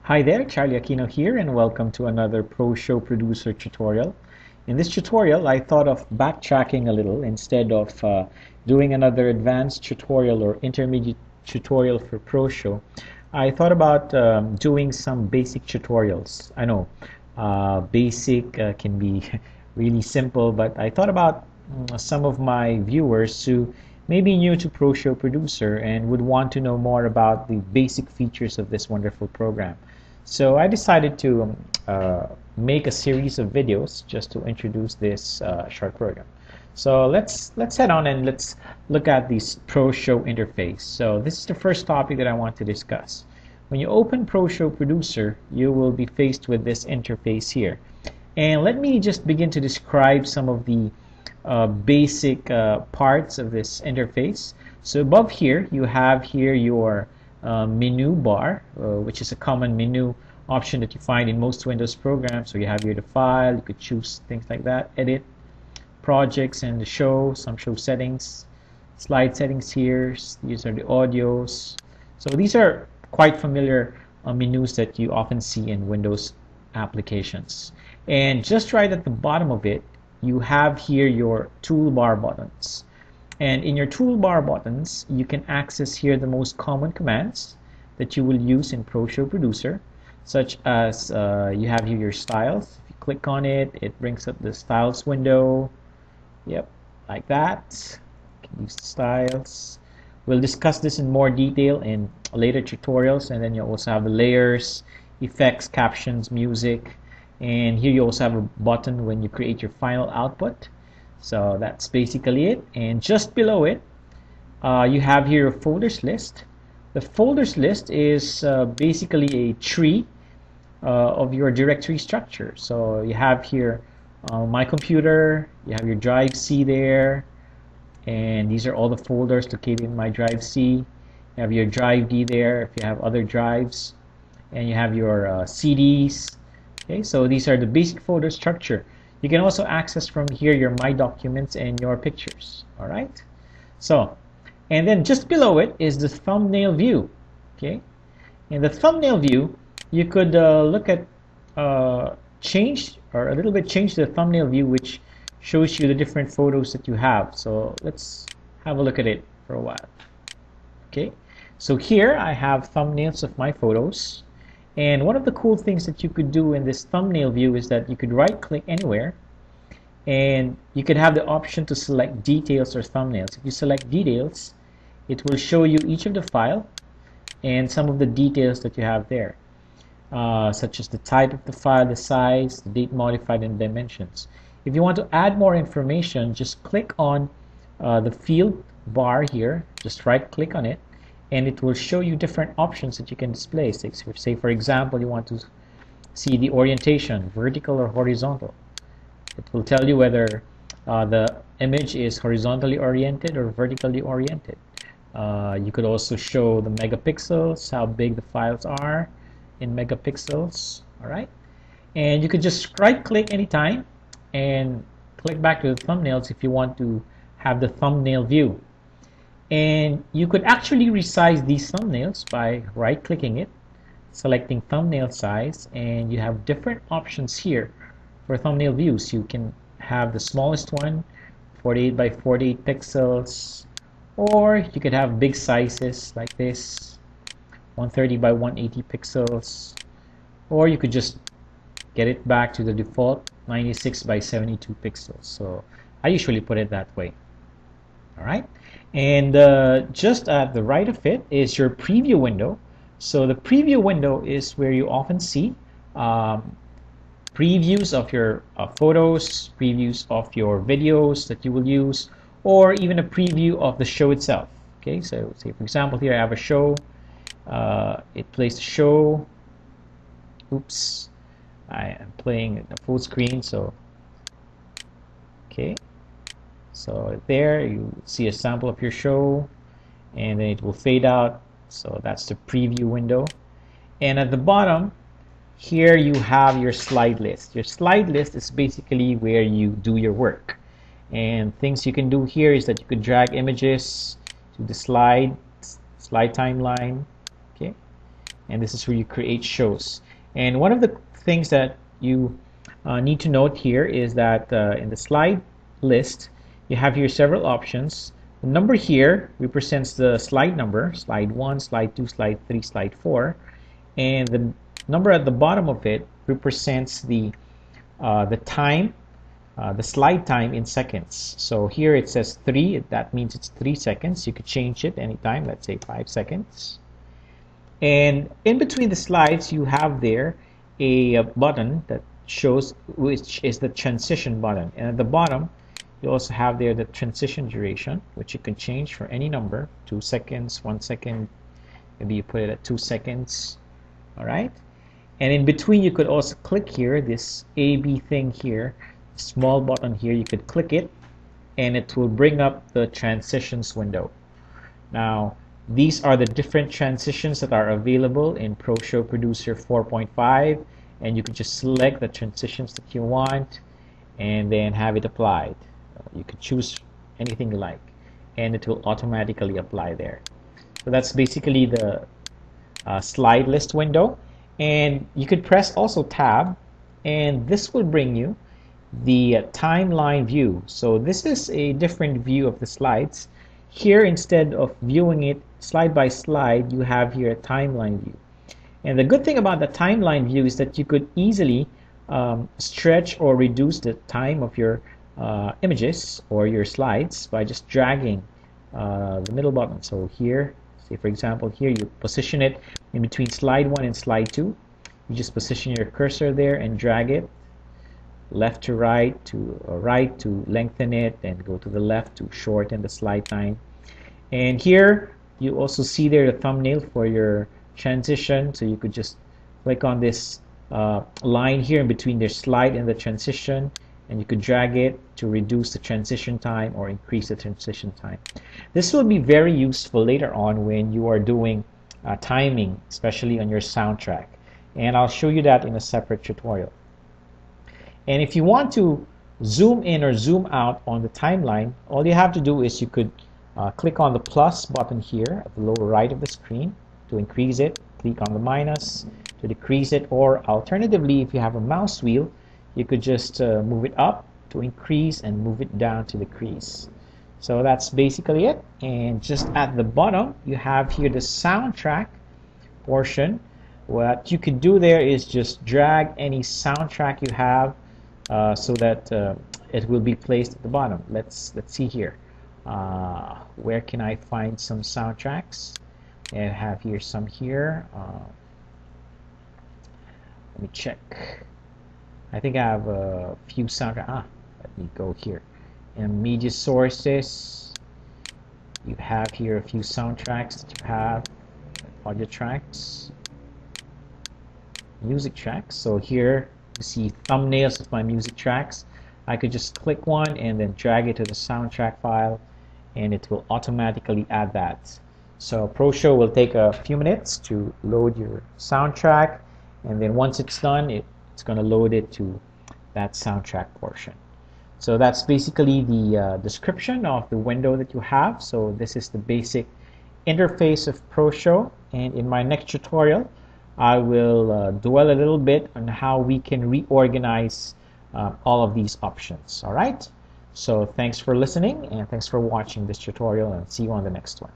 Hi there, Charlie Aquino here, and welcome to another Proshow producer tutorial. In this tutorial, I thought of backtracking a little instead of doing another advanced tutorial or intermediate tutorial for Proshow. I thought about doing some basic tutorials. I know basic can be really simple, but I thought about some of my viewers who may be new to Proshow Producer and would want to know more about the basic features of this wonderful program. So I decided to make a series of videos just to introduce this short program. So let's head on and let's look at this Proshow interface. So this is the first topic that I want to discuss. When you open Proshow Producer, you will be faced with this interface here. And let me just begin to describe some of the basic parts of this interface. So above here, you have here your menu bar, which is a common menu option that you find in most Windows programs. So you have here the file, you could choose things like that, edit, projects, and the show, some show settings, slide settings here. These are the audios. So these are quite familiar menus that you often see in Windows applications. And just right at the bottom of it, you have here your toolbar buttons. And in your toolbar buttons, you can access here the most common commands that you will use in Proshow Producer, such as you have here your styles. If you click on it, it brings up the styles window. Yep, like that. You can use the styles. We'll discuss this in more detail in later tutorials. And then you also have the layers, effects, captions, music. And here you also have a button when you create your final output. So that's basically it. And just below it, you have here a folders list. The folders list is basically a tree of your directory structure. So you have here my computer, you have your drive C there, and these are all the folders located in my drive C. You have your drive D there if you have other drives, and you have your CDs. Okay, so these are the basic folder structure. You can also access from here your My Documents and your pictures. All right. So, and then just below it is the thumbnail view. Okay. In the thumbnail view, you could look at change or a little bit change the thumbnail view, which shows you the different photos that you have. So let's have a look at it for a while. Okay. So here I have thumbnails of my photos. And one of the cool things that you could do in this thumbnail view is that you could right click anywhere and you could have the option to select details or thumbnails. If you select details, it will show you each of the file and some of the details that you have there, such as the type of the file, the size, the date modified, and dimensions. If you want to add more information, just click on the field bar here, just right click on it, and it will show you different options that you can display. Say for example, you want to see the orientation, vertical or horizontal. It will tell you whether the image is horizontally oriented or vertically oriented. You could also show the megapixels, how big the files are in megapixels. All right, and you could just right click anytime and click back to the thumbnails if you want to have the thumbnail view. And you could actually resize these thumbnails by right-clicking it, selecting thumbnail size, and you have different options here for thumbnail views. You can have the smallest one, 48 by 48 pixels, or you could have big sizes like this, 130 by 180 pixels, or you could just get it back to the default 96 by 72 pixels. So I usually put it that way. All right. And just at the right of it is your preview window. So the preview window is where you often see previews of your photos, previews of your videos that you will use, or even a preview of the show itself. Okay, so say for example here I have a show. It plays the show. Oops, I am playing a full screen. So okay. So there you see a sample of your show, and then it will fade out. So that's the preview window. And at the bottom here you have your slide list. Your slide list is basically where you do your work. And things you can do here is that you could drag images to the slide timeline. Okay, and this is where you create shows. And one of the things that you need to note here is that in the slide list, you have here several options. The number here represents the slide number, slide 1, slide 2, slide 3, slide 4, and the number at the bottom of it represents the time, the slide time in seconds. So here it says 3, that means it's 3 seconds. You could change it anytime, let's say 5 seconds. And in between the slides, you have there a button that shows, which is the transition button. And at the bottom, you also have there the transition duration, which you can change for any number, 2 seconds, 1 second, maybe you put it at 2 seconds, all right? And in between, you could also click here, this AB thing here, small button here, you could click it, and it will bring up the transitions window. Now, these are the different transitions that are available in Proshow Producer 4.5, and you can just select the transitions that you want and then have it applied. You could choose anything you like, and it will automatically apply there. So that's basically the slide list window. And you could press also tab, and this will bring you the timeline view. So this is a different view of the slides. Here, instead of viewing it slide by slide, you have here a timeline view. And the good thing about the timeline view is that you could easily stretch or reduce the time of your images or your slides by just dragging the middle button. So here, say for example, here you position it in between slide 1 and slide 2. You just position your cursor there and drag it left to right to lengthen it, and go to the left to shorten the slide time. And here you also see there the thumbnail for your transition, so you could just click on this line here in between the slide and the transition, and you could drag it to reduce the transition time or increase the transition time. This will be very useful later on when you are doing timing, especially on your soundtrack, and I'll show you that in a separate tutorial. And if you want to zoom in or zoom out on the timeline, all you have to do is you could click on the plus button here at the lower right of the screen to increase it, click on the minus to decrease it, or alternatively, if you have a mouse wheel, you could just move it up to increase and move it down to decrease. So that's basically it. And just at the bottom, you have here the soundtrack portion. What you could do there is just drag any soundtrack you have so that it will be placed at the bottom. Let's see here. Where can I find some soundtracks? And have here some here. Let me check. I think I have a few soundtracks. Let me go here. In media sources, you have here a few soundtracks that you have, audio tracks, music tracks. So here you see thumbnails of my music tracks. I could just click one and then drag it to the soundtrack file, and it will automatically add that. So Proshow will take a few minutes to load your soundtrack, and then once it's done, it's going to load it to that soundtrack portion. So that's basically the description of the window that you have. So this is the basic interface of Proshow, and in my next tutorial I will dwell a little bit on how we can reorganize all of these options. Alright, so thanks for listening, and thanks for watching this tutorial, and see you on the next one.